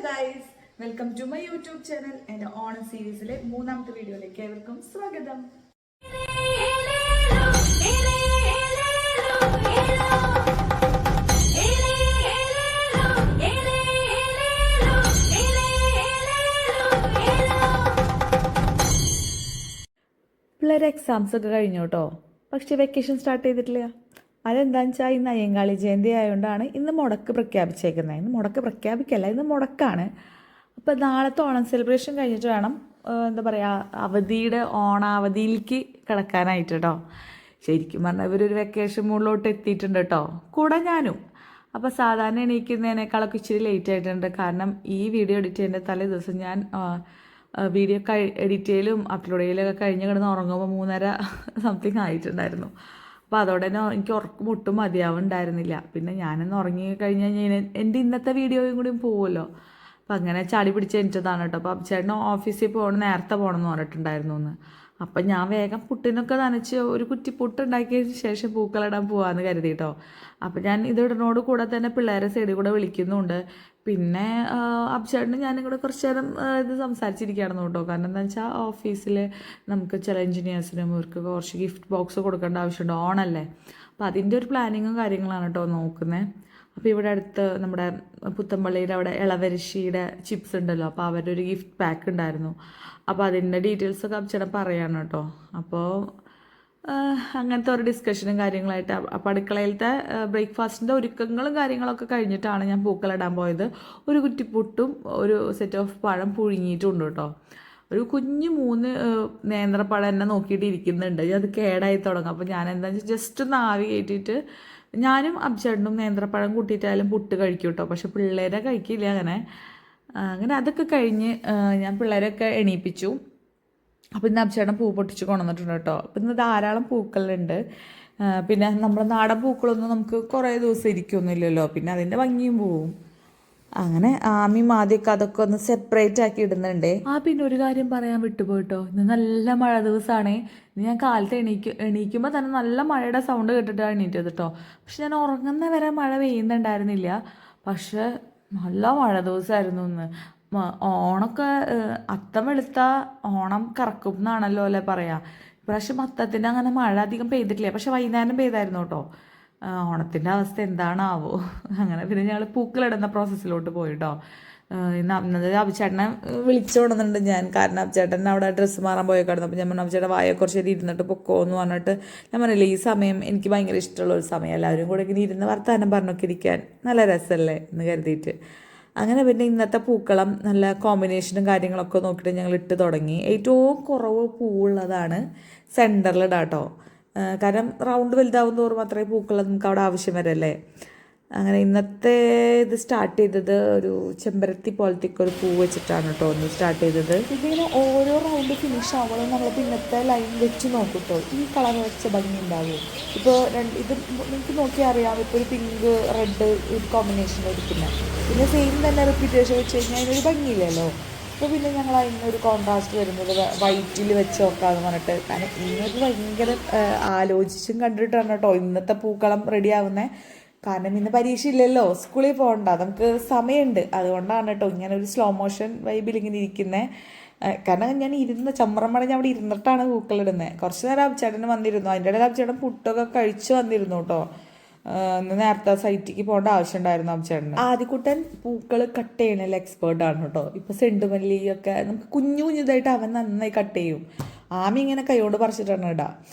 Guys, welcome to my YouTube channel. എൻ്റെ ഓണം സീരീസിലെ മൂന്നാമത്തെ വീഡിയോയിലേക്ക് ഏവർക്കും സ്വാഗതം. പിള്ളേരെ എക്സാംസ് ഒക്കെ കഴിഞ്ഞു കേട്ടോ, പക്ഷെ വെക്കേഷൻ സ്റ്റാർട്ട് ചെയ്തിട്ടില്ല. അതെന്താണെന്ന് വെച്ചാൽ ഇന്ന് അയ്യങ്കാളി ജയന്തി ആയതുകൊണ്ടാണ് ഇന്ന് മുടക്ക് പ്രഖ്യാപിച്ചേക്കുന്നത്. ഇന്ന് മുടക്ക് പ്രഖ്യാപിക്കല്ല, ഇന്ന് മുടക്കാണ്. അപ്പോൾ നാളത്തെ ഓണം സെലിബ്രേഷൻ കഴിഞ്ഞിട്ട് വേണം എന്താ പറയുക, അവധിയുടെ ഓണാവധിയിലേക്ക് കിടക്കാനായിട്ട് കേട്ടോ. ശരിക്കും പറഞ്ഞാൽ ഇവരൊരു വെക്കേഷൻ മൂഡിലോട്ട് എത്തിയിട്ടുണ്ട് കേട്ടോ, കൂടെ ഞാനും. അപ്പോൾ സാധാരണ എണീക്കുന്നതിനേക്കാളൊക്കെ ഇച്ചിരി ലേറ്റ് ആയിട്ടുണ്ട്. കാരണം ഈ വീഡിയോ എഡിറ്റ് ചെയ്യുന്ന തലേ ദിവസം ഞാൻ വീഡിയോ എഡിറ്റ് ചെയ്യലും അപ്ലോഡ് ചെയ്യലൊക്കെ കഴിഞ്ഞ് കിടന്ന് ഉറങ്ങുമ്പോൾ 3:30 സംതിങ് ആയിട്ടുണ്ടായിരുന്നു. അപ്പോൾ അതോടെ തന്നെ എനിക്ക് ഉറക്കം ഒട്ടും മതിയാവുന്നുണ്ടായിരുന്നില്ല. പിന്നെ ഞാനൊന്ന് ഉറങ്ങി കഴിഞ്ഞ് കഴിഞ്ഞാൽ എൻ്റെ ഇന്നത്തെ വീഡിയോയും കൂടി പോകുമല്ലോ. അപ്പം അങ്ങനെ ചാടി പിടിച്ച് എനിച്ചതാണ് കേട്ടോ. അപ്പം ചേട്ടൻ ഓഫീസിൽ പോകണം, നേരത്തെ പോകണം എന്ന് പറഞ്ഞിട്ടുണ്ടായിരുന്നു എന്ന്. അപ്പം ഞാൻ വേഗം പുട്ടിനൊക്കെ നനച്ച് ഒരു കുറ്റി പുട്ടുണ്ടാക്കിയതിന് ശേഷം പൂക്കളിടാൻ പോകാമെന്ന് കരുതി കേട്ടോ. അപ്പം ഞാൻ ഇതിടനോട് കൂടെ തന്നെ പിള്ളേരെ സൈഡിൽ കൂടെ വിളിക്കുന്നുണ്ട്. പിന്നെ അബ്ചേട്ടനും ഞാനും കൂടെ കുറച്ച് നേരം ഇത് സംസാരിച്ചിരിക്കുകയായിരുന്നു കേട്ടോ. കാരണം എന്താ വെച്ചാൽ ഓഫീസിൽ നമുക്ക് ചില എൻജിനീയേഴ്സിനും ഇവർക്ക് കുറച്ച് ഗിഫ്റ്റ് ബോക്സ് കൊടുക്കേണ്ട ആവശ്യമുണ്ട്, ഓണല്ലേ. അപ്പോൾ അതിൻ്റെ ഒരു പ്ലാനിങ്ങും കാര്യങ്ങളാണ് കേട്ടോ നോക്കുന്നത്. അപ്പോൾ ഇവിടെ അടുത്ത് നമ്മുടെ പുത്തമ്പള്ളിയുടെ അവിടെ ഇളവരിശിയുടെ ചിപ്സ് ഉണ്ടല്ലോ, അപ്പോൾ അവരുടെ ഒരു ഗിഫ്റ്റ് പാക്ക് ഉണ്ടായിരുന്നു. അപ്പോൾ അതിൻ്റെ ഡീറ്റെയിൽസൊക്കെ അബ്ചേട്ടൻ പറയാണ് കേട്ടോ. അപ്പോൾ അങ്ങനത്തെ ഒരു ഡിസ്കഷനും കാര്യങ്ങളായിട്ട് അപ്പോൾ അടുക്കളയിലത്തെ ബ്രേക്ക്ഫാസ്റ്റിൻ്റെ ഒരുക്കങ്ങളും കാര്യങ്ങളൊക്കെ കഴിഞ്ഞിട്ടാണ് ഞാൻ പൂക്കളിടാൻ പോയത്. ഒരു കുറ്റിപ്പുട്ടും ഒരു സെറ്റ് ഓഫ് പഴം പുഴുങ്ങിയിട്ടുണ്ട് കേട്ടോ. ഒരു കുഞ്ഞ് 3 നേന്ത്രപ്പഴം എന്നെ നോക്കിയിട്ട് ഇരിക്കുന്നുണ്ട്. അത് കേടായി തുടങ്ങും. അപ്പോൾ ഞാൻ എന്താണെന്ന് വെച്ചാൽ ജസ്റ്റ് ഒന്ന് ആവി കയറ്റിയിട്ട് ഞാനും അബ്ചേട്ടനും നേന്ത്രപ്പഴം കൂട്ടിയിട്ടായാലും പുട്ട് കഴിക്കും കേട്ടോ. പക്ഷെ പിള്ളേരെ കഴിക്കില്ല. അങ്ങനെ അതൊക്കെ കഴിഞ്ഞ് ഞാൻ പിള്ളേരൊക്കെ എണീപ്പിച്ചു. അപ്പോൾ ഇന്ന് അബ്ചേട്ടൻ പൂ പൊട്ടിച്ച് കൊണ്ടുവന്നിട്ടുണ്ട് കേട്ടോ. അപ്പം ഇന്ന് ധാരാളം പൂക്കളുണ്ട്. പിന്നെ നമ്മുടെ നാടൻ പൂക്കളൊന്നും നമുക്ക് കുറേ ദിവസം ഇരിക്കൊന്നുമില്ലല്ലോ, പിന്നെ അതിൻ്റെ ഭംഗിയും പോവും. അങ്ങനെ ആമിയും ആദ്യമൊക്കെ അതൊക്കെ ഒന്ന് സെപ്പറേറ്റ് ആക്കി ഇടുന്നുണ്ട്. പിന്നെ ഒരു കാര്യം പറയാൻ വിട്ടുപോയിട്ടോ, ഇന്ന് നല്ല മഴ ദിവസമാണ്. ഇന്ന് ഞാൻ കാലത്ത് എണീക്കുമ്പോൾ തന്നെ നല്ല മഴയുടെ സൗണ്ട് കേട്ടിട്ടാണ് എണീറ്റത് കേട്ടോ. പക്ഷെ ഞാൻ ഉറങ്ങുന്ന വരെ മഴ പെയ്യുന്നുണ്ടായിരുന്നില്ല. പക്ഷെ നല്ല മഴ ദിവസമായിരുന്നു ഇന്ന്. ഓണമൊക്കെ അത്തം വെളുത്ത ഓണം കറക്കും എന്നാണല്ലോ അല്ലേ പറയാം. ഇപ്രാവശ്യം അത്തത്തിൻ്റെ അങ്ങനെ മഴ അധികം പെയ്തിട്ടില്ല, പക്ഷെ വൈകുന്നേരം പെയ്തായിരുന്നു കേട്ടോ. ഓണത്തിൻ്റെ അവസ്ഥ എന്താണാവോ. അങ്ങനെ പിന്നെ ഞങ്ങൾ പൂക്കളിടുന്ന പ്രോസസ്സിലോട്ട് പോയിട്ടോ. ഇന്ന് അഭിചേട്ടനെ വിളിച്ചു കൊണ്ടുവന്നിട്ടുണ്ട് ഞാൻ. കാരണം അഭിചേട്ടൻ അവിടെ ഡ്രസ്സ് മാറാൻ പോയേക്കായിരുന്നു. അപ്പോൾ ഞാൻ പറഞ്ഞു അഭിചേട്ടൻ വായ കുറച്ച് നേരം ഇരുന്നിട്ട് പൊക്കോ എന്ന് പറഞ്ഞിട്ട് ഞാൻ പറഞ്ഞില്ലേ, ഈ സമയം എനിക്ക് ഭയങ്കര ഇഷ്ടമുള്ളൊരു സമയം. എല്ലാവരും കൂടെ ഇങ്ങനെ ഇരുന്ന് വർത്താനം പറഞ്ഞൊക്കെ ഇരിക്കാൻ നല്ല രസമല്ലേ എന്ന് കരുതിയിട്ട്. അങ്ങനെ പിന്നെ ഇന്നത്തെ പൂക്കളം നല്ല കോമ്പിനേഷനും കാര്യങ്ങളൊക്കെ നോക്കിയിട്ട് ഞങ്ങൾ ഇട്ട് തുടങ്ങി. ഏറ്റവും കുറവ് പൂവുള്ളതാണ് സെൻറ്ററിലിടാം കേട്ടോ. കാരണം റൗണ്ട് വലുതാവും തോറും അത്രയും പൂക്കൾ നമുക്ക് അവിടെ ആവശ്യം വരല്ലേ. അങ്ങനെ ഇന്നത്തെ ഇത് സ്റ്റാർട്ട് ചെയ്തത് ഒരു ചെമ്പരത്തി പോലത്തെ ഒരു പൂ വെച്ചിട്ടാണ് കേട്ടോ ഒന്ന് സ്റ്റാർട്ട് ചെയ്തത്. ഇതിങ്ങനെ ഓരോ റൗണ്ട് ഫിനിഷ് ആവുമ്പോൾ നമ്മൾ ഇന്നത്തെ ലൈൻ വെച്ച് നോക്കിട്ടോ ഈ കളർ വെച്ച ഭംഗി ഉണ്ടാവും. ഇപ്പോൾ ഇത് നിങ്ങൾക്ക് നോക്കിയാൽ അറിയാം. ഇപ്പോൾ ഒരു പിങ്ക് റെഡ് ഒരു കോമ്പിനേഷൻ എടുക്കുന്നത്, പിന്നെ സെയിം തന്നെ റിപ്പീറ്റേഷൻ വെച്ച് കഴിഞ്ഞാൽ അതിനൊരു ഭംഗിയില്ലല്ലോ. അപ്പോൾ പിന്നെ ഞങ്ങൾ അതിനൊരു കോൺട്രാസ്റ്റ് വരുന്നത് വൈറ്റിൽ വെച്ച് നോക്കാമെന്ന് പറഞ്ഞിട്ട്. കാരണം ഇന്നത് ഭയങ്കര ആലോചിച്ചും കണ്ടിട്ടാണ് കേട്ടോ ഇന്നത്തെ പൂക്കളം റെഡി ആവുന്നത്. കാരണം ഇന്ന് പരീക്ഷ ഇല്ലല്ലോ, സ്കൂളിൽ പോകണ്ട, നമുക്ക് സമയമുണ്ട്. അതുകൊണ്ടാണ് കേട്ടോ ഇങ്ങനെ ഒരു സ്ലോ മോഷൻ വൈബിൽ ഇങ്ങനെ ഇരിക്കുന്നത്. കാരണം ഞാൻ ചമ്മറം ഞാൻ അവിടെ ഇരുന്നിട്ടാണ് പൂക്കളിടുന്നത്. കുറച്ച് നേരം അബ്ചേട്ടന് വന്നിരുന്നു. അതിൻ്റെ ഇടയിൽ അബ്ചേട്ടൻ പുട്ടൊക്കെ കഴിച്ച് വന്നിരുന്നു കേട്ടോ. ഇന്ന് നേരത്തെ സൈറ്റിക്ക് പോകേണ്ട ആവശ്യം ഉണ്ടായിരുന്നു അബ്ചേട്ടന്. ആദ്യക്കുട്ടൻ പൂക്കൾ കട്ട് ചെയ്യണതിൽ എക്സ്പേർട്ടാണ് കേട്ടോ. ഇപ്പോൾ സെണ്ടുമല്ലിയൊക്കെ നമുക്ക് കുഞ്ഞു കുഞ്ഞതായിട്ട് അവൻ നന്നായി കട്ട് ചെയ്യും. ആമി ഇങ്ങനെ കൈകൊണ്ട് പറിച്ചിട്ടാണ് ഇടുക.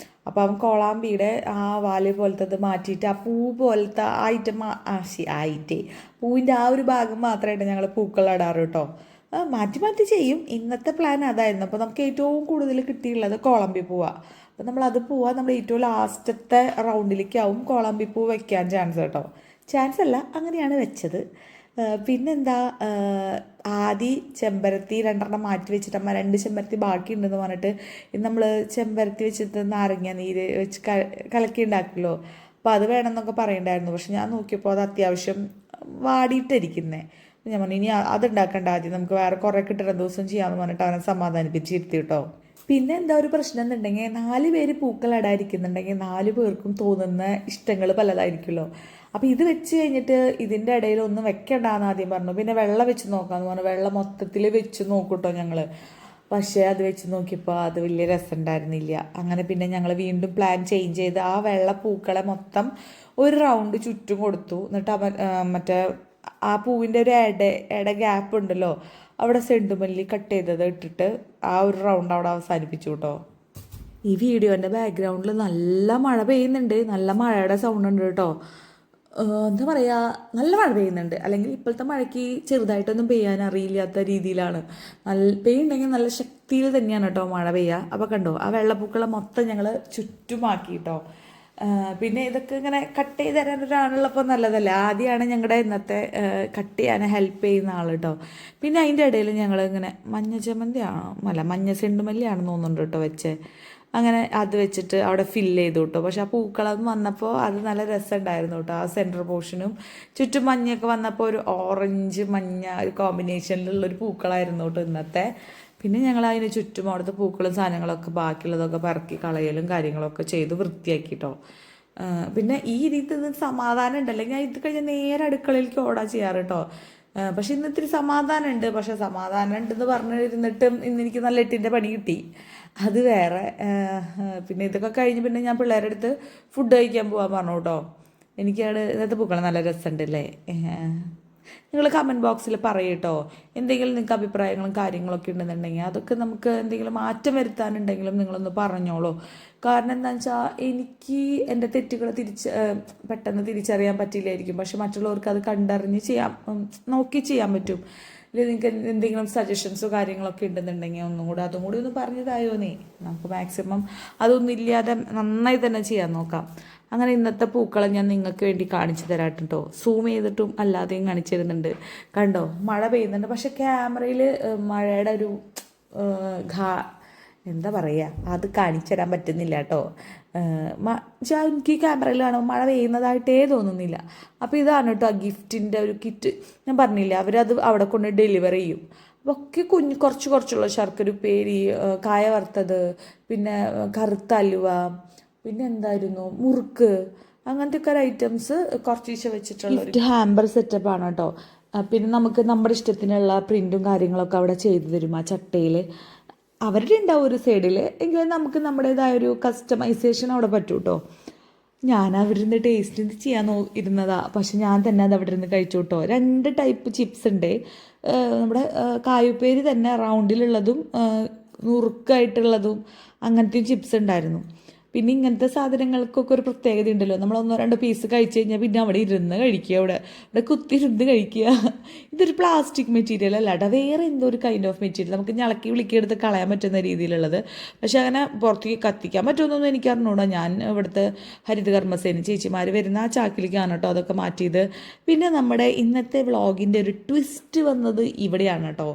അപ്പോൾ അവൻ കോളാമ്പിയുടെ ആ വാല് പോലത്തെ മാറ്റിയിട്ട് ആ പൂ പോലത്തെ ആയിട്ടേ പൂവിൻ്റെ ആ ഒരു ഭാഗം മാത്രമായിട്ട് ഞങ്ങൾ പൂക്കൾ ഇടാറ് കേട്ടോ. മാറ്റി മാറ്റി ചെയ്യും. ഇന്നത്തെ പ്ലാൻ അതായിരുന്നു. അപ്പോൾ നമുക്ക് ഏറ്റവും കൂടുതൽ കിട്ടിയുള്ളത് കോളമ്പി പൂവാണ്. അപ്പോൾ നമ്മളത് നമ്മൾ ഏറ്റവും ലാസ്റ്റത്തെ റൗണ്ടിലേക്കാവും കോളമ്പിപ്പൂ വെക്കാൻ ചാൻസ് കേട്ടോ. ചാൻസ് അല്ല, അങ്ങനെയാണ് വെച്ചത്. പിന്നെന്താ, ആദ്യം ചെമ്പരത്തി 2 മാറ്റി വെച്ചിട്ട് അമ്മ 2 ചെമ്പരത്തി ബാക്കിയുണ്ടെന്ന് പറഞ്ഞിട്ട് നമ്മൾ ചെമ്പരത്തി വെച്ചിട്ട് നാരങ്ങ നീര് വെച്ച് കലക്കി ഉണ്ടാക്കില്ലോ. അപ്പോൾ അത് വേണമെന്നൊക്കെ പറയണ്ടായിരുന്നു. പക്ഷെ ഞാൻ നോക്കിയപ്പോൾ അത് അത്യാവശ്യം വാടിയിട്ടിരിക്കുന്നത്. ഞാൻ പറഞ്ഞു ഇനി അതുണ്ടാക്കണ്ട, ആദ്യം നമുക്ക് വേറെ കുറേ കിട്ടുന്ന ദിവസം ചെയ്യാമെന്ന് പറഞ്ഞിട്ട് അവനെ സമാധാനിപ്പിച്ചിരുത്തി കേട്ടോ. പിന്നെ എന്താ ഒരു പ്രശ്നം എന്നുണ്ടെങ്കിൽ 4 പേര് പൂക്കളിടാതിരിക്കുന്നുണ്ടെങ്കിൽ 4 പേർക്കും തോന്നുന്ന ഇഷ്ടങ്ങൾ പലതായിരിക്കുമല്ലോ. അപ്പോൾ ഇത് വെച്ച് കഴിഞ്ഞിട്ട് ഇതിൻ്റെ ഇടയിൽ ഒന്നും വെക്കണ്ടെന്ന് ആദ്യം പറഞ്ഞു. പിന്നെ വെള്ളം വെച്ച് നോക്കാമെന്ന് പറഞ്ഞു. വെള്ളം മൊത്തത്തിൽ വെച്ച് നോക്കൂട്ടോ ഞങ്ങൾ. പക്ഷേ അത് വെച്ച് നോക്കിയപ്പോൾ അത് വലിയ രസം ഉണ്ടായിരുന്നില്ല. അങ്ങനെ പിന്നെ ഞങ്ങൾ വീണ്ടും പ്ലാൻ ചേഞ്ച് ചെയ്ത് ആ വെള്ള പൂക്കളെ മൊത്തം ഒരു റൗണ്ട് ചുറ്റും കൊടുത്തു. എന്നിട്ട് മറ്റേ ആ പൂവിൻ്റെ ഒരു ഇട ഗ്യാപ്പ് ഉണ്ടല്ലോ, അവിടെ സെണ്ടുമല്ലി കട്ട് ചെയ്തത് ഇട്ടിട്ട് ആ ഒരു റൗണ്ട് അവിടെ അവസാനിപ്പിച്ചു കേട്ടോ. ഈ വീഡിയോൻ്റെ ബാക്ക്ഗ്രൗണ്ടിൽ നല്ല മഴ പെയ്യുന്നുണ്ട്. നല്ല മഴയുടെ സൗണ്ട് ഉണ്ട് കേട്ടോ. എന്താ പറയുക, നല്ല മഴ പെയ്യുന്നുണ്ട്. അല്ലെങ്കിൽ ഇപ്പോഴത്തെ മഴയ്ക്ക് ചെറുതായിട്ടൊന്നും പെയ്യാൻ അറിയില്ലാത്ത രീതിയിലാണ്. പെയ്യുണ്ടെങ്കിൽ നല്ല ശക്തിയിൽ തന്നെയാണ് കേട്ടോ മഴ പെയ്യുക. അപ്പോൾ കണ്ടോ, ആ വെള്ളപ്പൂക്കളെ മൊത്തം ഞങ്ങൾ ചുറ്റുമാക്കി കേട്ടോ. പിന്നെ ഇതൊക്കെ ഇങ്ങനെ കട്ട് ചെയ്ത് തരാൻ ഒരാളുള്ളപ്പോൾ നല്ലതല്ലേ. ആദ്യമാണ് ഞങ്ങളുടെ ഇന്നത്തെ കട്ട് ചെയ്യാൻ ഹെൽപ്പ് ചെയ്യുന്ന ആൾ കേട്ടോ. പിന്നെ അതിൻ്റെ ഇടയിൽ ഞങ്ങൾ ഇങ്ങനെ മഞ്ഞ ചമ്മന്തി ആണോ അല്ല മഞ്ഞ സെണ്ടുമല്ലിയാണെന്ന് തോന്നുന്നുണ്ട് കേട്ടോ വെച്ച്. അങ്ങനെ അത് വെച്ചിട്ട് അവിടെ ഫില്ല് ചെയ്തു കേട്ടോ. പക്ഷെ ആ പൂക്കളൊന്നും വന്നപ്പോൾ അത് നല്ല രസമുണ്ടായിരുന്നു കേട്ടോ. ആ സെൻറ്റർ പോർഷനും ചുറ്റും മഞ്ഞൊക്കെ വന്നപ്പോൾ ഒരു ഓറഞ്ച് മഞ്ഞ ഒരു കോമ്പിനേഷനിലുള്ളൊരു പൂക്കളായിരുന്നു കേട്ടോ ഇന്നത്തെ. പിന്നെ ഞങ്ങൾ അതിന് ചുറ്റും അവിടുത്തെ പൂക്കളും സാധനങ്ങളൊക്കെ ബാക്കിയുള്ളതൊക്കെ പറക്കി കളയലും കാര്യങ്ങളൊക്കെ ചെയ്ത് വൃത്തിയാക്കിട്ടോ. പിന്നെ ഈ രീതിയിൽ സമാധാനം ഉണ്ട്. അല്ലെങ്കിൽ ഞാൻ ഇത് കഴിഞ്ഞാൽ നേരെ അടുക്കളയിലേക്ക് ഓടാ ചെയ്യാറ് കേട്ടോ. പക്ഷെ ഇന്ന് ഇത്തിരി സമാധാനം ഉണ്ട്. പക്ഷെ സമാധാനം ഉണ്ടെന്ന് പറഞ്ഞിരുന്നിട്ടും ഇന്ന് എനിക്ക് നല്ല എട്ടിൻ്റെ പണി കിട്ടി. അത് വേറെ. പിന്നെ ഇതൊക്കെ കഴിഞ്ഞ് പിന്നെ ഞാൻ പിള്ളേരുടെ അടുത്ത് ഫുഡ് കഴിക്കാൻ പോകാൻ പറഞ്ഞു കേട്ടോ. എനിക്കവിടെ ഇന്നത്തെ പൂക്കൾ നല്ല രസമുണ്ടല്ലേ. നിങ്ങൾ കമൻറ്റ് ബോക്സിൽ പറയട്ടോ. എന്തെങ്കിലും നിങ്ങൾക്ക് അഭിപ്രായങ്ങളും കാര്യങ്ങളൊക്കെ ഉണ്ടെന്നുണ്ടെങ്കിൽ അതൊക്കെ നമുക്ക് എന്തെങ്കിലും മാറ്റം വരുത്താനുണ്ടെങ്കിലും നിങ്ങളൊന്ന് പറഞ്ഞോളൂ. കാരണം എന്താണെന്ന് വെച്ചാൽ എനിക്ക് എൻ്റെ തെറ്റുകൾ പെട്ടെന്ന് തിരിച്ചറിയാൻ പറ്റില്ലായിരിക്കും. പക്ഷെ മറ്റുള്ളവർക്ക് അത് കണ്ടറിഞ്ഞ് നോക്കി ചെയ്യാൻ പറ്റും. ഇല്ലെങ്കിൽ നിങ്ങൾക്ക് എന്തെങ്കിലും സജഷൻസോ കാര്യങ്ങളൊക്കെ ഉണ്ടെന്നുണ്ടെങ്കിൽ അതും കൂടി ഒന്ന് പറഞ്ഞതായോന്നേ. നമുക്ക് മാക്സിമം അതൊന്നും ഇല്ലാതെ നന്നായി തന്നെ ചെയ്യാൻ നോക്കാം. അങ്ങനെ ഇന്നത്തെ പൂക്കളെ ഞാൻ നിങ്ങൾക്ക് വേണ്ടി കാണിച്ചു തരാട്ടോ. സൂം ചെയ്തിട്ടും അല്ലാതെയും കാണിച്ചു തരുന്നുണ്ട്. കണ്ടോ, മഴ പെയ്യുന്നുണ്ട്. പക്ഷെ ക്യാമറയിൽ മഴയുടെ ഒരു എന്താ പറയുക, അത് കാണിച്ചു തരാൻ പറ്റുന്നില്ല കേട്ടോ. എനിക്ക് ക്യാമറയിൽ കാണുമ്പോൾ മഴ പെയ്യുന്നതായിട്ടേ തോന്നുന്നില്ല. അപ്പോൾ ഇതാണ് കേട്ടോ ആ ഗിഫ്റ്റിൻ്റെ ഒരു കിറ്റ്. ഞാൻ പറഞ്ഞില്ല, അവരത് അവിടെ കൊണ്ട് ഡെലിവറി ചെയ്യും. അപ്പോൾ ഒക്കെ കുറച്ചുള്ള ശർക്കര ഉപ്പേരി, കായ വറുത്തത്, പിന്നെ കറുത്ത അലുവ, പിന്നെ എന്തായിരുന്നു മുറുക്ക്, അങ്ങനത്തെ ഒക്കെ ഒരു ഐറ്റംസ് കുറച്ച് വെച്ചിട്ടുള്ള ഒരു ഹാമ്പർ സെറ്റപ്പാണ് കേട്ടോ. പിന്നെ നമുക്ക് നമ്മുടെ ഇഷ്ടത്തിനുള്ള പ്രിൻറ്റും കാര്യങ്ങളൊക്കെ അവിടെ ചെയ്തു തരും ആ ചട്ടയിൽ. അവരുടെ ഉണ്ടാവും ഒരു സൈഡിൽ, എങ്കിലും നമുക്ക് നമ്മുടേതായ ഒരു കസ്റ്റമൈസേഷൻ അവിടെ പറ്റും കേട്ടോ. ഞാൻ അവരിന്ന് ടേസ്റ്റ് ചെയ്യാൻ ഇരുന്നതാ. പക്ഷെ ഞാൻ തന്നെ അത് അവിടെ ഇരുന്ന് കഴിച്ചു കേട്ടോ. 2 ടൈപ്പ് ചിപ്സ് ഉണ്ട്. നമ്മുടെ കായുപ്പേരി തന്നെ റൗണ്ടിലുള്ളതും നുറുക്കായിട്ടുള്ളതും അങ്ങനത്തെയും ചിപ്സ് ഉണ്ടായിരുന്നു. പിന്നെ ഇങ്ങനത്തെ സാധനങ്ങൾക്കൊക്കെ ഒരു പ്രത്യേകത ഉണ്ടല്ലോ. നമ്മൾ 1-2 പീസ് കഴിച്ച് കഴിഞ്ഞാൽ പിന്നെ അവിടെ ഇരുന്ന് കഴിക്കുക, അവിടെ കുത്തിയിരുന്ന് കഴിക്കുക. ഇതൊരു പ്ലാസ്റ്റിക് മെറ്റീരിയൽ അല്ല കേട്ടോ, വേറെ എന്തോ ഒരു കൈൻഡ് ഓഫ് മെറ്റീരിയൽ. നമുക്ക് വിളിക്കിയെടുത്ത് കളയാൻ പറ്റുന്ന രീതിയിലുള്ളത്. പക്ഷെ അങ്ങനെ പുറത്തേക്ക് കത്തിക്കാൻ പറ്റുമെന്നൊന്നും എനിക്ക് അറിഞ്ഞൂടാ. ഞാൻ ഇവിടുത്തെ ഹരിതകർമ്മസേന ചേച്ചിമാർ വരുന്ന ആ ചാക്കിലേക്കാണ് കേട്ടോ അതൊക്കെ മാറ്റിയത്. പിന്നെ നമ്മുടെ ഇന്നത്തെ വ്ളോഗിൻ്റെ ഒരു ട്വിസ്റ്റ് വന്നത് ഇവിടെയാണ് കേട്ടോ.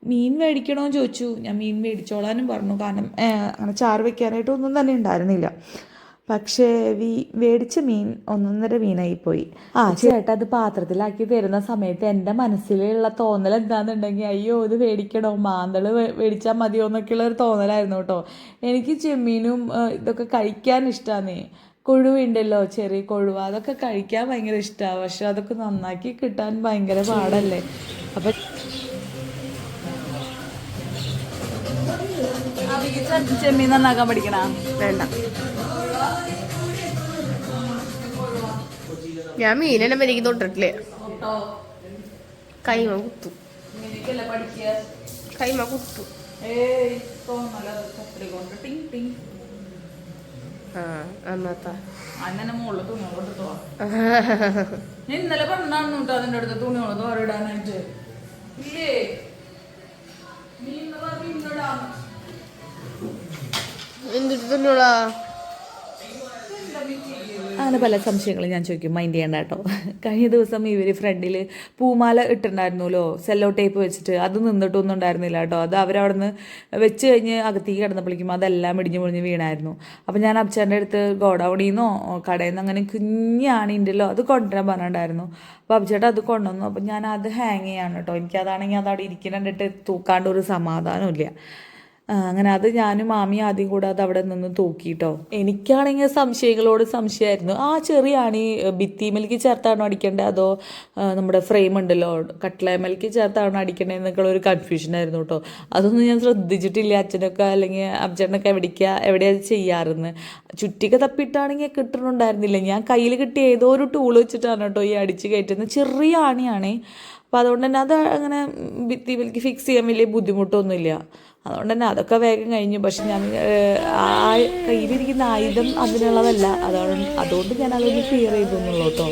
മീൻ മേടിക്കണമെന്ന് ചോദിച്ചു. ഞാൻ മീൻ മേടിച്ചോളാനും പറഞ്ഞു. കാരണം അങ്ങനെ ചാറ് വെക്കാനായിട്ടൊന്നും തന്നെ ഉണ്ടായിരുന്നില്ല. പക്ഷേ മേടിച്ച മീൻ 1.5 മീനായിപ്പോയി. ചേട്ടാ അത് പാത്രത്തിലാക്കി തരുന്ന സമയത്ത് എൻ്റെ മനസ്സിലുള്ള തോന്നൽ എന്താണെന്നുണ്ടെങ്കിൽ, അയ്യോ ഇത് മേടിക്കണോ, മാന്തൾ മേടിച്ചാൽ മതിയോ എന്നൊക്കെയുള്ള ഒരു തോന്നലായിരുന്നു കേട്ടോ. എനിക്ക് ചെമ്മീനും ഇതൊക്കെ കഴിക്കാൻ ഇഷ്ടമാണ്. കൊഴുവുണ്ടല്ലോ, ചെറിയ കൊഴുവ, അതൊക്കെ കഴിക്കാൻ ഭയങ്കര ഇഷ്ടമാണ്. പക്ഷെ അതൊക്കെ നന്നാക്കി കിട്ടാൻ ഭയങ്കര പാടല്ലേ. അപ്പം ചെമ്മീൻ നന്നാക്കാൻ പഠിക്കണ വേണ്ട. ഞാൻ മീനെന്നെ എനിക്ക് തൊട്ടിട്ടില്ലേ. കൈമ കുത്തു. അങ്ങനെ മുകളിൽ തുണികൾ എടുത്തോ. ഇന്നലെ പറഞ്ഞാണ് കേട്ടോ അതിൻ്റെ അടുത്ത് തുണികൾ തോരയിടാനായിട്ട്. ഇല്ലേ എന്തിട്ട് തുണിയോളാ? അങ്ങനെ പല സംശയങ്ങളും ഞാൻ ചോദിക്കും, മൈൻഡ് ചെയ്യണ്ട കേട്ടോ. കഴിഞ്ഞ ദിവസം ഇവർ ഫ്രണ്ടിൽ പൂമാല ഇട്ടിട്ടുണ്ടായിരുന്നല്ലോ, സെല്ലോ ടേപ്പ് വെച്ചിട്ട്. അത് നിന്നിട്ടൊന്നും ഉണ്ടായിരുന്നില്ല കേട്ടോ. അത് അവരവിടെ നിന്ന് വെച്ച് കഴിഞ്ഞ് അകത്തേക്ക് കിടന്നപ്പോഴേക്കും അതെല്ലാം ഇടിഞ്ഞു പൊളിഞ്ഞ് വീണായിരുന്നു. അപ്പോൾ ഞാൻ അബ്ചാൻ്റെ അടുത്ത് ഗോഡൗണിൽ നിന്നോ കടയിൽ നിന്ന് അങ്ങനെ കുഞ്ഞാണിണ്ടല്ലോ അത് കൊണ്ടുവരാൻ പറഞ്ഞിട്ടുണ്ടായിരുന്നു. അപ്പോൾ അബ്ചേട്ടൻ അത് കൊണ്ടുവന്നു. അപ്പോൾ ഞാൻ അത് ഹാങ് ചെയ്യാണ് കേട്ടോ. എനിക്കതാണെങ്കിൽ അത് അവിടെ ഇരിക്കുന്നുണ്ടിട്ട് തൂക്കാണ്ട് ഒരു സമാധാനമില്ല. അങ്ങനെ അത് ഞാനും മാമിയും ആദ്യം കൂടെ അത് അവിടെ നിന്ന് തൂക്കിട്ടോ. എനിക്കാണെങ്കിൽ സംശയങ്ങളോട് സംശയമായിരുന്നു. ആ ചെറിയ ആണി ഭിത്തിമേലേക്ക് ചേർത്താണോ അടിക്കേണ്ടത് അതോ നമ്മുടെ ഫ്രെയിം ഉണ്ടല്ലോ കട്ട്ലേമേലേക്ക് ചേർത്താണോ അടിക്കേണ്ടത് എന്നൊക്കെയുള്ള ഒരു കൺഫ്യൂഷനായിരുന്നു കേട്ടോ. അതൊന്നും ഞാൻ ശ്രദ്ധിച്ചിട്ടില്ല. അച്ഛനൊക്കെ അല്ലെങ്കിൽ അബ്ജേട്ടനൊക്കെ എവിടെയാണ് ചെയ്യാറെന്ന്. ചുറ്റിക തപ്പിയിട്ടാണെങ്കിൽ കിട്ടുന്നുണ്ടായിരുന്നില്ല. ഞാൻ കയ്യിൽ കിട്ടിയ ഏതോ ഒരു ടൂൾ വെച്ചിട്ടാണ് കേട്ടോ ഈ അടിച്ച് കയറ്റുന്നത്. ചെറിയ ആണിയാണ്. അപ്പോൾ അതുകൊണ്ട് തന്നെ അത് അങ്ങനെ ഭിത്തിമേലേക്ക് ഫിക്സ് ചെയ്യാൻ വലിയ ബുദ്ധിമുട്ടൊന്നുമില്ല. അതുകൊണ്ട് തന്നെ അതൊക്കെ വേഗം കഴിഞ്ഞു. പക്ഷെ ഞാൻ കയ്യിലിരിക്കുന്ന ആയുധം അതിനുള്ളതല്ല. അതുകൊണ്ട് ഞാൻ അതൊന്ന് ക്ലിയർ ചെയ്തെന്നുള്ളൂ കേട്ടോ.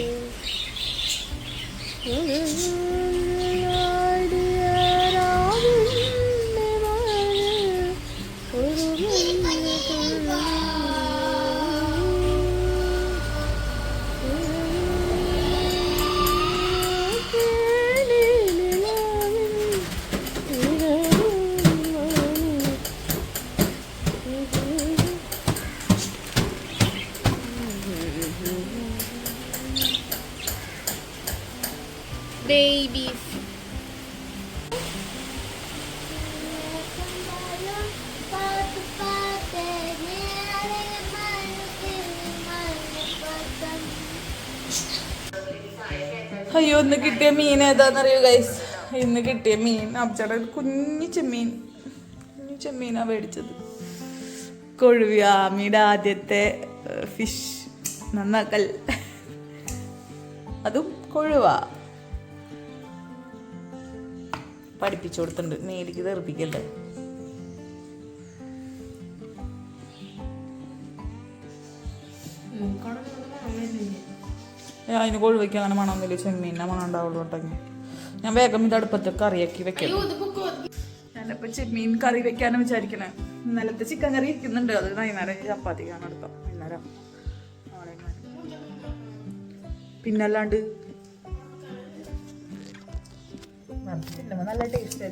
Babies. അയ്യോ, ഇന്ന് കിട്ടിയ മീൻ ഏതാണെന്നറിയോ ഗൈസ്? ഇന്ന് കിട്ടിയ മീൻ അബ്ജയുടെ കുഞ്ഞു ചെമ്മീനാണ് മേടിച്ചത്. കൊഴുവാമിയുടെ ആദ്യത്തെ ഫിഷ് നന്നാക്കൽ. അതും കൊഴുവ പഠിപ്പിച്ചു കൊടുത്തിട്ടുണ്ട്. മേലേക്ക് തെറിപ്പിക്കല്ലേ. അതിന് കൊഴുവയ്ക്ക് അങ്ങനെ മണമൊന്നുമില്ല. ചെമ്മീനെ മണം ഉണ്ടാവുള്ളൂ കേട്ടെങ്കിൽ. ഞാൻ വേഗം ഇത് അടുപ്പത്ത് കറിയാക്കി വെക്കാം. ഞാനിപ്പോൾ ചെമ്മീൻ കറി വെക്കാനും വിചാരിക്കണേ. ഇന്നലത്തെ ചിക്കൻ കറി ഇരിക്കുന്നുണ്ട്. അത് വൈകുന്നേരം ചപ്പാത്തി കാണാൻ എടുക്കാം. വൈകുന്നേരം പിന്നല്ലാണ്ട് നല്ല ടേസ്റ്റ്.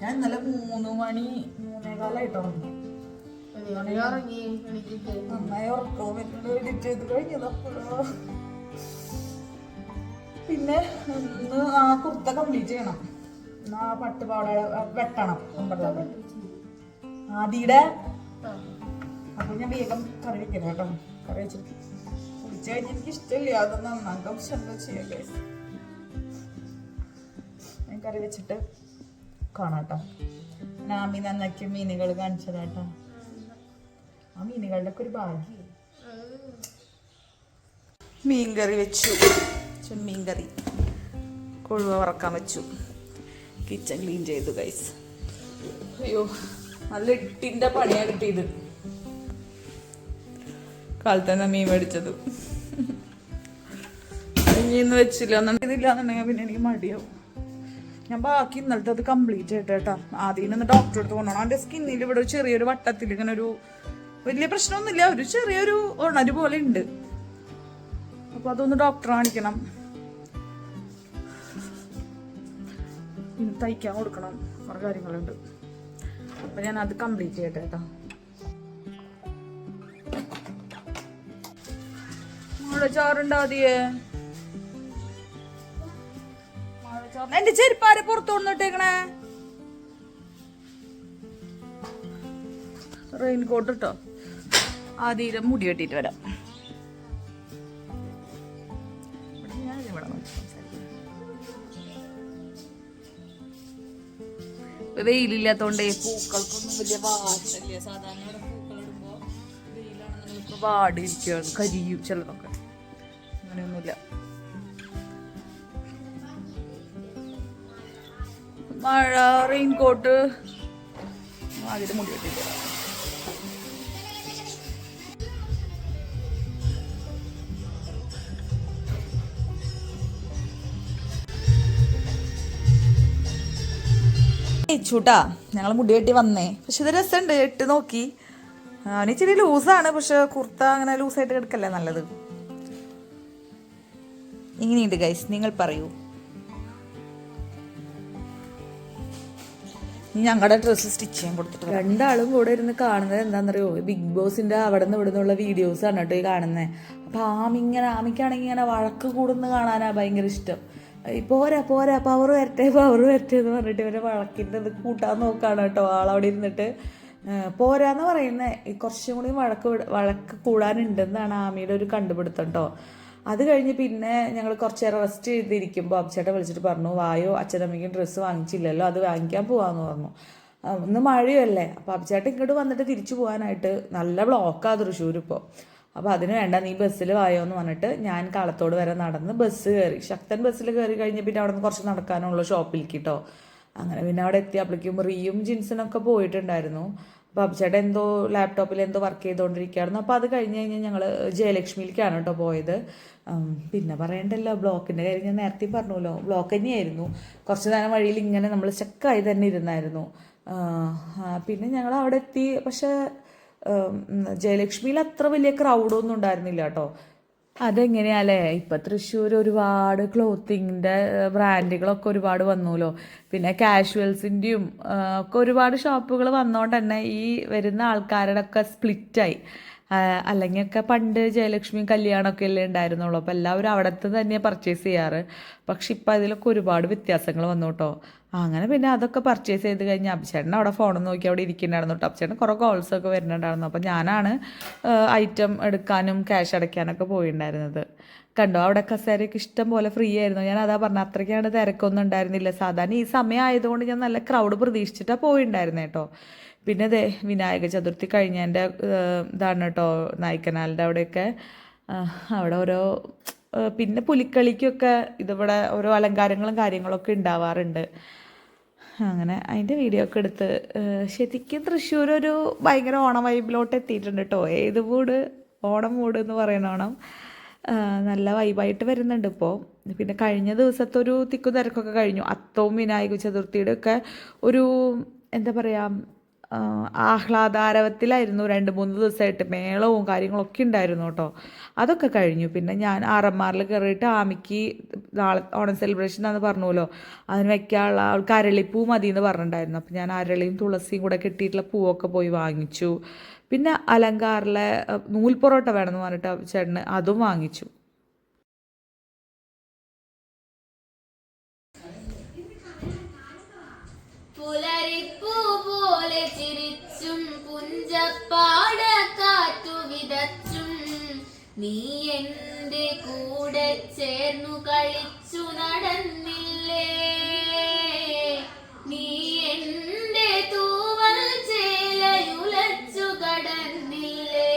ഞാൻ ഇന്നലെ 3 മണി 3:15 നന്നായി ഉറക്കവും എഡിറ്റ് ചെയ്ത് കഴിഞ്ഞതപ്പോഴോ. പിന്നെ ഒന്ന് ആ കുർത്ത കംപ്ലീറ്റ് ചെയ്യണം. ആ പട്ടുപാവാട വെട്ടണം. ആദിയുടെ. അപ്പൊ ഞാൻ വേഗം കറി വെക്കണം കേട്ടോ. കറി വെച്ചിട്ട് കുടിച്ചു കഴിഞ്ഞാൽ എനിക്ക് ഇഷ്ടമില്ല. അത് നന്നാക്കാം. പക്ഷെ എന്താ ചെയ്യാം. ഞാൻ കറി വെച്ചിട്ട് കാണാം കേട്ടോ. നാമി നന്നാക്കിയ മീനുകൾ കാണിച്ചതാട്ടോ. ആ മീനുകളുടെ ഒക്കെ ഒരു ഭാഗ്യം. മീൻകറി വെച്ചു. ചെമ്മീൻ കറി. കൊഴുവ വറക്കാൻ വെച്ചു. കിച്ചൺ ക്ലീൻ ചെയ്തു ഗൈസ്. അയ്യോ, നല്ല ഇട്ടിൻ്റെ പണിയാണ് കിട്ടിയത്. കാലത്തന്നെ മീൻ മേടിച്ചത്. ഇനിയൊന്നും വെച്ചില്ല. ഇതില്ലാന്നുണ്ടെങ്കിൽ പിന്നെ എനിക്ക് മടിയാവും. ഞാൻ ബാക്കി ഇന്നലത്തെ അത് കംപ്ലീറ്റ് ആയിട്ട് കേട്ടോ. ആദ്യം ഒന്ന് ഡോക്ടറെ അടുത്ത് കൊണ്ടുപോകണം. അവൻ്റെ സ്കിന്നിൽ ഇവിടെ ചെറിയൊരു വട്ടത്തിൽ ഇങ്ങനെ ഒരു വലിയ പ്രശ്നമൊന്നുമില്ല. ഒരു ചെറിയൊരു ഉണര് പോലെ ഉണ്ട്. അപ്പോൾ അതൊന്ന് ഡോക്ടറെ കാണിക്കണം. പിന്നെ തയ്ക്കാൻ കൊടുക്കണം. കുറേ കാര്യങ്ങളുണ്ട്. അപ്പം ഞാൻ അത് കംപ്ലീറ്റ് ചെയ്യട്ടെ കേട്ടോ. ചോറുണ്ടാതിയേ എന്റെ ചെരുപ്പാരെ പുറത്തു കൊണ്ടിട്ടേക്കണേ. റെയിൻകോട്ട് ഇട്ടോ. ആദ്യം മുടി വെട്ടിട്ട് വരാം. വെയിലില്ലാത്തോണ്ടേ പൂക്കൾക്കൊന്നും വലിയ വാടില്ല. സാധാരണ പൂക്കളിടുമ്പോ വെയിലാണെന്നുണ്ടെങ്കിൽ വാടിയിരിക്കുകയാണ്. കരിയും ചിലതൊക്കെ. അങ്ങനെയൊന്നുമില്ല. മഴ റെയിൻകോട്ട് ആദ്യം മുടി വെട്ടിട്ട് ചൂട്ടാ. ഞങ്ങൾ മുടി വെട്ടി വന്നേ. പക്ഷെ ഇത് രസമുണ്ട്. ഇട്ട് നോക്കി. അവന് ഇച്ചിരി ലൂസാണ്. പക്ഷെ കുർത്ത അങ്ങനെ ലൂസായിട്ട് കിടക്കല്ലേ നല്ലത്. ഇങ്ങനെയുണ്ട് ഗൈസ്, നിങ്ങൾ പറയൂ. ഞങ്ങളുടെ ഡ്രസ്സ് സ്റ്റിച്ച് ചെയ്യാൻ കൊടുത്തിട്ട് രണ്ടാളും കൂടെ ഇരുന്ന് കാണുന്നത് എന്താണെന്നറിയോ? ബിഗ് ബോസിന്റെ അവിടെ നിന്ന് ഇവിടെ നിന്നുള്ള വീഡിയോസാണ് കേട്ടോ ഈ കാണുന്നത്. അപ്പം ആമിക്കാണെങ്കിൽ ഇങ്ങനെ വഴക്ക് കൂടുന്ന കാണാനാണ് ഭയങ്കര ഇഷ്ടം. പോരാ പോരാ പവർ വരട്ടെ എന്ന് പറഞ്ഞിട്ട് ഇവരെ വഴക്കിൻ്റെ ഇത് കൂട്ടാൻ നോക്കുകയാണ് കേട്ടോ ആളവിടെ ഇരുന്നിട്ട്. പോരാന്ന് പറയുന്നത് കുറച്ചും കൂടി വഴക്ക് കൂടാനുണ്ടെന്നാണ് ആമിയുടെ ഒരു കണ്ടുപിടുത്തം കേട്ടോ. അത് കഴിഞ്ഞ് പിന്നെ ഞങ്ങൾ കുറച്ച് നേരം റെസ്റ്റ് ചെയ്തിരിക്കുമ്പോൾ അബ്ചേട്ടൻ വിളിച്ചിട്ട് പറഞ്ഞു, വായോ അച്ഛനമ്മയ്ക്കും ഡ്രസ്സ് വാങ്ങിച്ചില്ലല്ലോ, അത് വാങ്ങിക്കാൻ പോവാന്ന് പറഞ്ഞു. ഇന്ന് മഴയല്ലേ, അപ്പോൾ അബ്ചേട്ടൻ ഇങ്ങോട്ട് വന്നിട്ട് തിരിച്ചു പോകാനായിട്ട് നല്ല ബ്ലോക്കാണ് തൃശ്ശൂർ ഇപ്പോൾ. അപ്പോൾ അതിന് വേണ്ട, നീ ബസ്സിൽ വായോ എന്ന് പറഞ്ഞിട്ട് ഞാൻ കാളത്തോട് വരെ നടന്ന് ബസ് കയറി. ശക്തൻ ബസ്സിൽ കയറി കഴിഞ്ഞ് പിന്നെ അവിടെ നിന്ന് കുറച്ച് നടക്കാനുള്ള ഷോപ്പിലേക്ക് കേട്ടോ. അങ്ങനെ പിന്നെ അവിടെ എത്തിയപ്പോഴേക്കും റിയും ജിൻസനൊക്കെ പോയിട്ടുണ്ടായിരുന്നു. അപ്പോൾ അബ്ചേട്ടൻ എന്തോ ലാപ്ടോപ്പിൽ എന്തോ വർക്ക് ചെയ്തുകൊണ്ടിരിക്കുകയായിരുന്നു. അപ്പോൾ അത് കഴിഞ്ഞ് കഴിഞ്ഞാൽ ഞങ്ങൾ ജയലക്ഷ്മിയിലേക്കാണ് കേട്ടോ പോയത്. പിന്നെ പറയണ്ടല്ലോ, ബ്ലോക്കിൻ്റെ കാര്യം ഞാൻ നേരത്തെ പറഞ്ഞല്ലോ, ബ്ലോക്ക് തന്നെയായിരുന്നു. കുറച്ച് നേരം വഴിയിൽ ഇങ്ങനെ നമ്മൾ സ്റ്റക്കായി തന്നെ ഇരുന്നായിരുന്നു. പിന്നെ ഞങ്ങൾ അവിടെ എത്തി. പക്ഷേ ജയലക്ഷ്മിയിൽ അത്ര വലിയ ക്രൗഡൊന്നും ഉണ്ടായിരുന്നില്ല കേട്ടോ. അതെങ്ങനെയാലേ, ഇപ്പം തൃശ്ശൂർ ഒരുപാട് ക്ലോത്തിങ്ങിൻ്റെ ബ്രാൻഡുകളൊക്കെ ഒരുപാട് വന്നുല്ലോ. പിന്നെ കാഷ്വൽസിൻ്റെയും ഒക്കെ ഒരുപാട് ഷോപ്പുകൾ വന്നതുകൊണ്ട് തന്നെ ഈ വരുന്ന ആൾക്കാരുടെ ഒക്കെ സ്പ്ലിറ്റായി. അല്ലെങ്കിൽ ഒക്കെ പണ്ട് ജയലക്ഷ്മി കല്യാണമൊക്കെ അല്ലേ ഉണ്ടായിരുന്നുള്ളൂ, അപ്പോൾ എല്ലാവരും അവിടുത്തെ തന്നെയാണ് പർച്ചേസ് ചെയ്യാറ്. പക്ഷെ ഇപ്പം അതിലൊക്കെ ഒരുപാട് വ്യത്യാസങ്ങൾ വന്നു കേട്ടോ. അങ്ങനെ പിന്നെ അതൊക്കെ പർച്ചേസ് ചെയ്ത് കഴിഞ്ഞ് അബ്ചേട്ടൻ അവിടെ ഫോൺ നോക്കി അവിടെ ഇരിക്കുന്നുണ്ടായിരുന്നു കേട്ടോ. അബ്ചേട്ടൻ കുറേ കോൾസൊക്കെ വരുന്നുണ്ടായിരുന്നു. അപ്പോൾ ഞാനാണ് ഐറ്റം എടുക്കാനും ക്യാഷ് അടയ്ക്കാനൊക്കെ പോയിട്ടുണ്ടായിരുന്നത്. കണ്ടോ, അവിടെ കസേരയൊക്കെ ഇഷ്ടം പോലെ ഫ്രീ ആയിരുന്നു. ഞാൻ അതാ പറഞ്ഞത്, അത്രയ്ക്കാണ് തിരക്കൊന്നും ഉണ്ടായിരുന്നില്ല. സാധാരണ ഈ സമയം ആയതുകൊണ്ട് ഞാൻ നല്ല ക്രൗഡ് പ്രതീക്ഷിച്ചിട്ടാണ് പോയിട്ടുണ്ടായിരുന്നത് കേട്ടോ. പിന്നെ ദേ വിനായക ചതുർത്ഥി കഴിഞ്ഞതിൻ്റെ ഇതാണ് കേട്ടോ നായ്ക്കനാലിൻ്റെ അവിടെയൊക്കെ. അവിടെ ഓരോ പിന്നെ പുലിക്കളിക്കൊക്കെ ഇതിവിടെ ഓരോ അലങ്കാരങ്ങളും കാര്യങ്ങളൊക്കെ ഉണ്ടാവാറുണ്ട്. അങ്ങനെ അതിൻ്റെ വീഡിയോ ഒക്കെ എടുത്ത് ശരിക്കും തൃശ്ശൂർ ഒരു ഭയങ്കര ഓണം വൈബിലോട്ട് എത്തിയിട്ടുണ്ട് കേട്ടോ. ഏത് മൂഡ്, ഓണം മൂഡ് എന്ന് പറയണോണം നല്ല വൈബായിട്ട് വരുന്നുണ്ട് ഇപ്പോൾ. പിന്നെ കഴിഞ്ഞ ദിവസത്തെ ഒരു തിക്കും തിരക്കൊക്കെ കഴിഞ്ഞു. അത്തവും വിനായക ചതുർത്ഥിയുടെ ഒക്കെ ഒരു എന്താ പറയുക ആഹ്ലാദാരവത്തിലായിരുന്നു 2-3 ദിവസമായിട്ട്. മേളവും കാര്യങ്ങളൊക്കെ ഉണ്ടായിരുന്നു കേട്ടോ. അതൊക്കെ കഴിഞ്ഞു. പിന്നെ ഞാൻ ആറന്മാറിൽ കയറിയിട്ട് ആമിക്ക് നാളെ ഓണം സെലിബ്രേഷൻ ആണെന്ന് പറഞ്ഞല്ലോ, അതിന് വെക്കാനുള്ള ആൾക്ക് അരളിപ്പൂ മതി എന്ന് പറഞ്ഞിട്ടുണ്ടായിരുന്നു. അപ്പോൾ ഞാൻ അരളിയും തുളസിയും കൂടെ കെട്ടിയിട്ടുള്ള പൂവൊക്കെ പോയി വാങ്ങിച്ചു. പിന്നെ അലങ്കാറിലെ നൂൽ പൊറോട്ട വേണമെന്ന് പറഞ്ഞിട്ട് ചേട്ടന് അതും വാങ്ങിച്ചു. പുലരിപ്പൂ പോലെ ചിരിച്ചും പുഞ്ചപ്പാട കാറ്റു വിതച്ചും നീ എൻ്റെ കൂടെ ചേർന്നു കളിച്ചു നടന്നില്ലേ, നീ എൻ്റെ തൂവൽ ചേലയുലച്ചു കടന്നില്ലേ.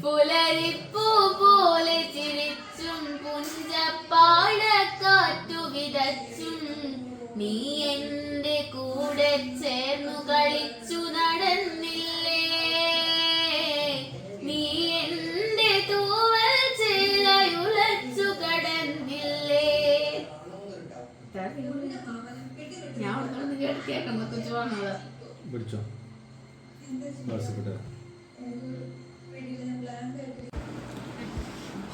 പുലരിപ്പൂ പോലെ ചിരിച്ചും പുഞ്ചപ്പാട കാറ്റു വിതച്ചും നീ എൻ്റെ കൂടെ ചേർന്നു കളിച്ചു നടന്നില്ലേ, നീ എൻ്റെ തൂവൽ ചേലയുലച്ചു കടന്നില്ലേ. ഞാൻ കേൾക്കാൻ കൊച്ചു പറഞ്ഞത്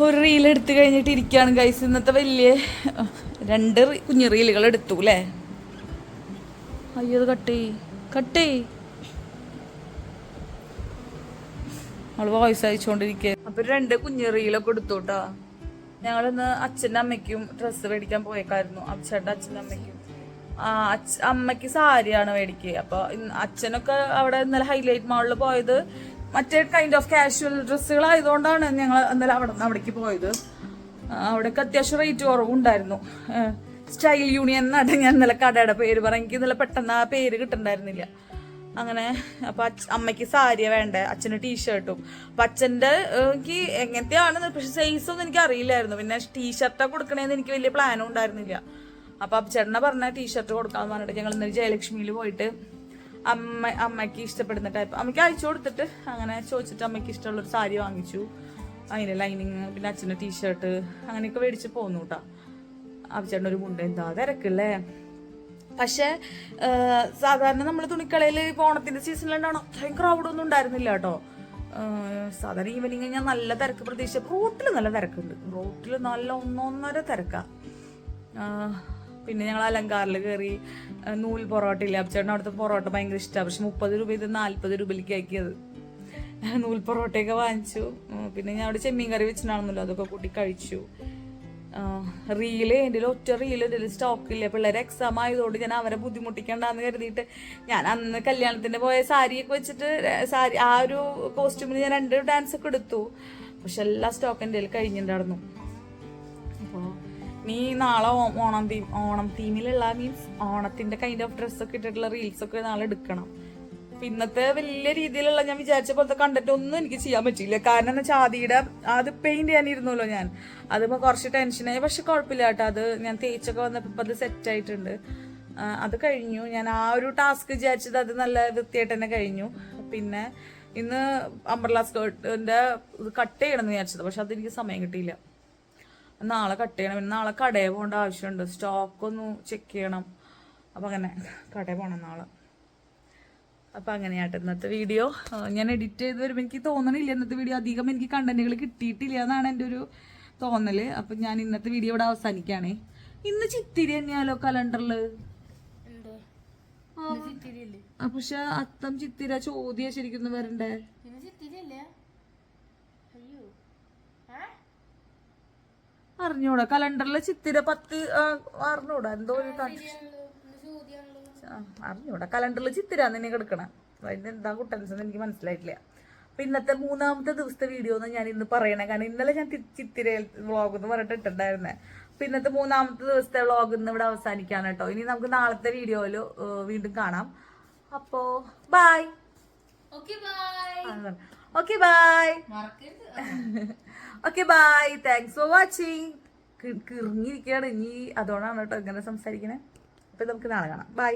ഒരു റീൽ എടുത്തു കഴിഞ്ഞിട്ട് ഇരിക്കുകയാണ് ഗൈസ്. ഇന്നത്തെ വലിയ 2 കുഞ്ഞു റീലുകൾ എടുത്തു അല്ലേ. അയ്യോ അത് കട്ടേ അവള് വോയിസ് അയച്ചുകൊണ്ടിരിക്കുക. അപ്പൊ 2 കുഞ്ഞു റീലൊക്കെ എടുത്തു കേട്ടോ. ഞങ്ങളിന്ന് അച്ഛൻ്റെ അമ്മയ്ക്കും ഡ്രസ്സ് മേടിക്കാൻ പോയേക്കായിരുന്നു. അച്ഛൻ്റെ അച്ഛൻ്റെ അമ്മയ്ക്കും. അമ്മയ്ക്ക് സാരിയാണ് മേടിക്കുക. അപ്പൊ അച്ഛനൊക്കെ അവിടെ ഇന്നലെ ഹൈലൈറ്റ് മാളിൽ പോയത് മറ്റേ കൈൻഡ് ഓഫ് കാഷ്വൽ ഡ്രസ്സുകളായതുകൊണ്ടാണ് ഞങ്ങൾ ഇന്നലെ അവിടേക്ക് പോയത്. അവിടേക്ക് അത്യാവശ്യം റേറ്റ് കുറവുണ്ടായിരുന്നു. സ്റ്റൈൽ യൂണിയൻ എന്നാണ് ഞാൻ ഇന്നലെ കടയുടെ പേര് പറഞ്ഞ. എനിക്ക് ഇന്നലെ പെട്ടെന്ന് ആ പേര് കിട്ടുന്നുണ്ടായിരുന്നില്ല. അങ്ങനെ അപ്പം അമ്മയ്ക്ക് സാരിയ വേണ്ടേ, അച്ഛന് ടീഷർട്ടും. അപ്പം അച്ഛൻ്റെ എനിക്ക് എങ്ങനത്തെയാണ്, പക്ഷെ സൈസൊന്നും എനിക്ക് അറിയില്ലായിരുന്നു. പിന്നെ ടീഷർട്ടാണ് കൊടുക്കണേന്ന് എനിക്ക് വലിയ പ്ലാനും ഉണ്ടായിരുന്നില്ല. അപ്പം അച്ഛനെ പറഞ്ഞ ടീഷർട്ട് കൊടുക്കാമെന്ന് പറഞ്ഞിട്ട് ഞങ്ങൾ ഇന്നലെ ജയലക്ഷ്മിയിൽ പോയിട്ട് അമ്മയ്ക്ക് ഇഷ്ടപ്പെടുന്ന ടൈപ്പ് അമ്മയ്ക്ക് അയച്ചു കൊടുത്തിട്ട് അങ്ങനെ ചോദിച്ചിട്ട് അമ്മയ്ക്ക് ഇഷ്ടമുള്ളൊരു സാരി വാങ്ങിച്ചു. അതിൻ്റെ ലൈനിങ്, പിന്നെ അച്ഛൻ്റെ ടീഷർട്ട് അങ്ങനെയൊക്കെ മേടിച്ച് പോന്നു കേട്ടോ. അച്ഛൻ്റെ ഒരു മുണ്ട്. എന്താ തിരക്കല്ലേ. പക്ഷെ സാധാരണ നമ്മൾ തുണിക്കടയിൽ ഇപ്പോൾ ഓണത്തിൻ്റെ സീസണിലുണ്ടാവണം അത്രയും ക്രൗഡൊന്നും ഉണ്ടായിരുന്നില്ല കേട്ടോ. സാധാരണ ഈവനിങ് ഞാൻ നല്ല തിരക്ക് പ്രതീക്ഷിച്ച. റോട്ടിൽ നല്ല തിരക്കുണ്ട്, റോട്ടിൽ നല്ല 1-1.5 തിരക്കാണ്. പിന്നെ ഞങ്ങൾ അലങ്കാറിൽ കയറി. നൂൽ പൊറോട്ട ഇല്ല, അബ്ചേട്ടൻ അവിടുത്തെ പൊറോട്ട ഭയങ്കര ഇഷ്ടമാണ്. പക്ഷെ 30 രൂപ ഇത് 40 രൂപയിലേക്ക് ആക്കിയത്. നൂൽ പൊറോട്ടയൊക്കെ വാങ്ങിച്ചു. പിന്നെ ഞാൻ അവിടെ ചെമ്മീൻ കറി വെച്ചിട്ടുണ്ടായിരുന്നല്ലോ, അതൊക്കെ കൂട്ടി കഴിച്ചു. റീല് എൻ്റെ ഒറ്റ റീല് ഇതിൽ സ്റ്റോക്കില്ല. പിള്ളേരെ എക്സാം ആയതുകൊണ്ട് ഞാൻ അവരെ ബുദ്ധിമുട്ടിക്കണ്ടെന്ന് കരുതിയിട്ട് ഞാൻ അന്ന് കല്യാണത്തിന് പോയ സാരിയൊക്കെ വെച്ചിട്ട് സാരി ആ ഒരു കോസ്റ്റ്യൂമിന് ഞാൻ 2 ഡാൻസ് ഒക്കെ എടുത്തു. പക്ഷെ എല്ലാ സ്റ്റോക്ക് എൻ്റെ കഴിഞ്ഞിട്ടുണ്ടായിരുന്നു. അപ്പോൾ നീ നാളെ ഓണം തീമിലുള്ള മീൻസ് ഓണത്തിൻ്റെ കൈൻഡ് ഓഫ് ഡ്രസ്സൊക്കെ ഇട്ടിട്ടുള്ള റീൽസൊക്കെ നാളെ എടുക്കണം. ഇന്നത്തെ വലിയ രീതിയിലുള്ള ഞാൻ വിചാരിച്ച പോലത്തെ കണ്ടന്റ് ഒന്നും എനിക്ക് ചെയ്യാൻ പറ്റിയില്ല. കാരണം എന്ന് വെച്ചാൽ ആദിയുടെ അത് പെയിന്റ് ചെയ്യാനിരുന്നല്ലോ ഞാൻ. അതിപ്പോൾ കുറച്ച് ടെൻഷനായി. പക്ഷെ കുഴപ്പമില്ല കേട്ടോ, അത് ഞാൻ തേച്ചൊക്കെ വന്നപ്പോൾ അത് സെറ്റായിട്ടുണ്ട്. അത് കഴിഞ്ഞു. ഞാൻ ആ ഒരു ടാസ്ക് വിചാരിച്ചത് അത് നല്ല വൃത്തിയായിട്ട് തന്നെ കഴിഞ്ഞു. പിന്നെ ഇന്ന് അംബ്രല സ്കേർട്ടിൻ്റെ ഇത് കട്ട് ചെയ്യണം എന്ന് വിചാരിച്ചത്. പക്ഷെ അതെനിക്ക് സമയം കിട്ടിയില്ല. നാളെ കട്ട് ചെയ്യണം. പിന്നെ നാളെ കടയിൽ പോകേണ്ട ആവശ്യമുണ്ട്. സ്റ്റോക്കൊന്ന് ചെക്ക് ചെയ്യണം. അപ്പം അങ്ങനെ കടയിൽ പോകണം നാളെ. അപ്പം അങ്ങനെയായിട്ട് ഇന്നത്തെ വീഡിയോ ഞാൻ എഡിറ്റ് ചെയ്ത് വരുമ്പോൾ എനിക്ക് തോന്നണില്ല ഇന്നത്തെ വീഡിയോ അധികം എനിക്ക് കണ്ടന്റുകൾ കിട്ടിയിട്ടില്ല എന്നാണ് എൻ്റെ ഒരു തോന്നല്. അപ്പം ഞാൻ ഇന്നത്തെ വീഡിയോ ഇവിടെ അവസാനിക്കുകയാണേ. ഇന്ന് ചിത്തിരി തന്നെയാലോ കലണ്ടറിൽ. പക്ഷെ അത്തം ചിത്തിര ചോദ്യ ശരിക്കും വരണ്ടേ? അറിഞ്ഞൂടാ കലണ്ടറിൽ ചിത്തിര 10 അറിഞ്ഞൂടാ എന്തോ ഒരു അറിഞ്ഞൂടാ കലണ്ടറിൽ ചിത്തിരാന്ന് തന്നെ കിടക്കണം. അതിന് എന്താ കുട്ടൻസ് എനിക്ക് മനസ്സിലായിട്ടില്ല. അപ്പൊ ഇന്നത്തെ 3ാമത്തെ ദിവസത്തെ വീഡിയോ എന്ന് ഞാൻ ഇന്ന് പറയണേ. കാരണം ഇന്നലെ ഞാൻ ചിത്തിര വ്ളോഗ് എന്ന് പറഞ്ഞിട്ട് ഇട്ടുണ്ടായിരുന്നേ. അപ്പൊ ഇന്നത്തെ 3ാമത്തെ ദിവസത്തെ വ്ളോഗ് ഇന്ന് ഇവിടെ അവസാനിക്കാണ് കേട്ടോ. ഇനി നമുക്ക് നാളത്തെ വീഡിയോയിൽ വീണ്ടും കാണാം. അപ്പോ bye. Okay bye. Okay bye. Thanks for watching. കിറിഞ്ഞിരിക്കുകയാണ് ഇനി, അതുകൊണ്ടാണ് കേട്ടോ ഇങ്ങനെ സംസാരിക്കണേ. അപ്പൊ നമുക്ക് നാളെ കാണാം. ബൈ.